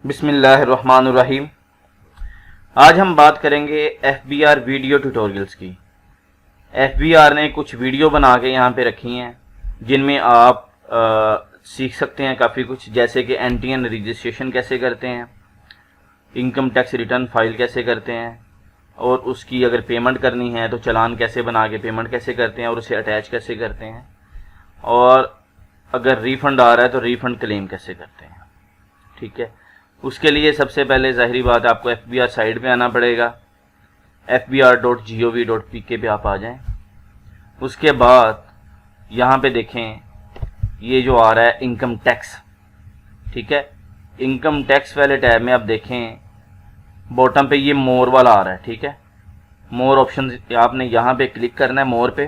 बिस्मिल्लाहिर्रहमानुर्रहीम। आज हम बात करेंगे FBR वीडियो ट्यूटोरियल्स की। FBR ने कुछ वीडियो बना के यहाँ पे रखी हैं जिनमें आप सीख सकते हैं काफ़ी कुछ, जैसे कि NTN रजिस्ट्रेशन कैसे करते हैं, इनकम टैक्स रिटर्न फाइल कैसे करते हैं, और उसकी अगर पेमेंट करनी है तो चालान कैसे बना के पेमेंट कैसे करते हैं और उसे अटैच कैसे करते हैं, और अगर रिफ़ंड आ रहा है तो रिफ़ंड क्लेम कैसे करते हैं। ठीक है, उसके लिए सबसे पहले ज़ाहिरी बात है आपको FBR साइट पे आना पड़ेगा। fbr.gov.pk पे आप आ जाएं। उसके बाद यहाँ पे देखें ये जो आ रहा है इनकम टैक्स। ठीक है, इनकम टैक्स वाले टैब में आप देखें बॉटम पे ये मोर वाला आ रहा है। ठीक है, मोर ऑप्शन आपने यहाँ पे क्लिक करना है, मोर पे,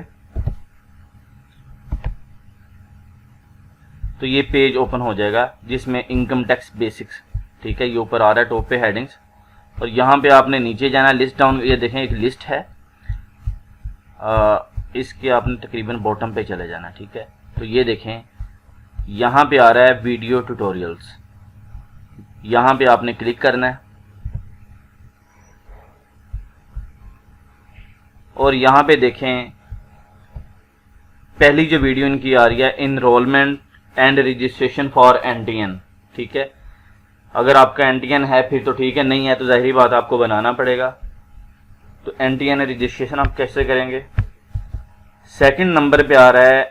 तो ये पेज ओपन हो जाएगा जिसमें इनकम टैक्स बेसिक्स, ठीक है, ये ऊपर आ रहा है टॉप पे हेडिंग्स, और यहाँ पे आपने नीचे जाना है, लिस्ट डाउन, ये देखें एक लिस्ट है, इसके आपने तकरीबन बॉटम पे चले जाना। ठीक है, तो ये देखें यहाँ पे आ रहा है वीडियो ट्यूटोरियल्स, यहाँ पे आपने क्लिक करना है और यहाँ पे देखें पहली जो वीडियो इनकी आ रही है enrolment and registration for NTN। ठीक है, अगर आपका NTN है फिर तो ठीक है, नहीं है तो ज़ाहिरी बात आपको बनाना पड़ेगा। तो NTN रजिस्ट्रेशन आप कैसे करेंगे। सेकंड नंबर पे आ रहा है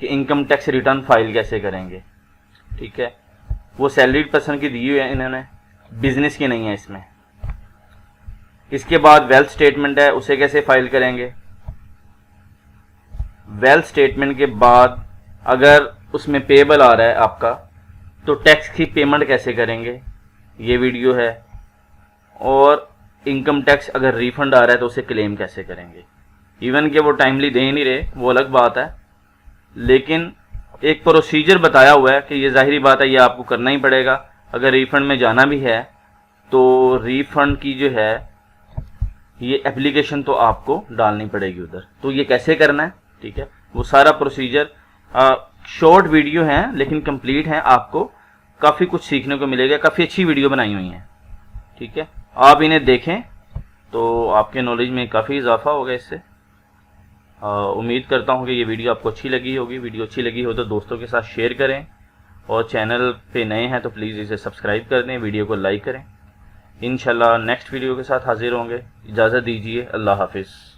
कि इनकम टैक्स रिटर्न फाइल कैसे करेंगे। ठीक है, वो सैलरीड पर्सन की दी हुई है इन्होंने, बिजनेस की नहीं है इसमें। इसके बाद वेल्थ स्टेटमेंट है, उसे कैसे फाइल करेंगे। वेल्थ स्टेटमेंट के बाद अगर उसमें पेबल आ रहा है आपका तो टैक्स की पेमेंट कैसे करेंगे, ये वीडियो है। और इनकम टैक्स अगर रिफंड आ रहा है तो उसे क्लेम कैसे करेंगे। इवन कि वो टाइमली दे नहीं रहे वो अलग बात है, लेकिन एक प्रोसीजर बताया हुआ है कि ये ज़ाहिरी बात है ये आपको करना ही पड़ेगा। अगर रिफंड में जाना भी है तो रिफंड की जो है ये एप्लीकेशन तो आपको डालनी पड़ेगी उधर। तो ये कैसे करना है, ठीक है, वो सारा प्रोसीजर शॉर्ट वीडियो हैं लेकिन कंप्लीट हैं, आपको काफ़ी कुछ सीखने को मिलेगा। काफ़ी अच्छी वीडियो बनाई हुई हैं। ठीक है, आप इन्हें देखें तो आपके नॉलेज में काफ़ी इजाफा होगा इससे। उम्मीद करता हूँ कि ये वीडियो आपको अच्छी लगी होगी। वीडियो अच्छी लगी हो तो दोस्तों के साथ शेयर करें, और चैनल पे नए हैं तो प्लीज़ इसे सब्सक्राइब कर दें, वीडियो को लाइक करें। इंशाल्लाह नेक्स्ट वीडियो के साथ हाजिर होंगे। इजाज़त दीजिए, अल्लाह हाफिज़।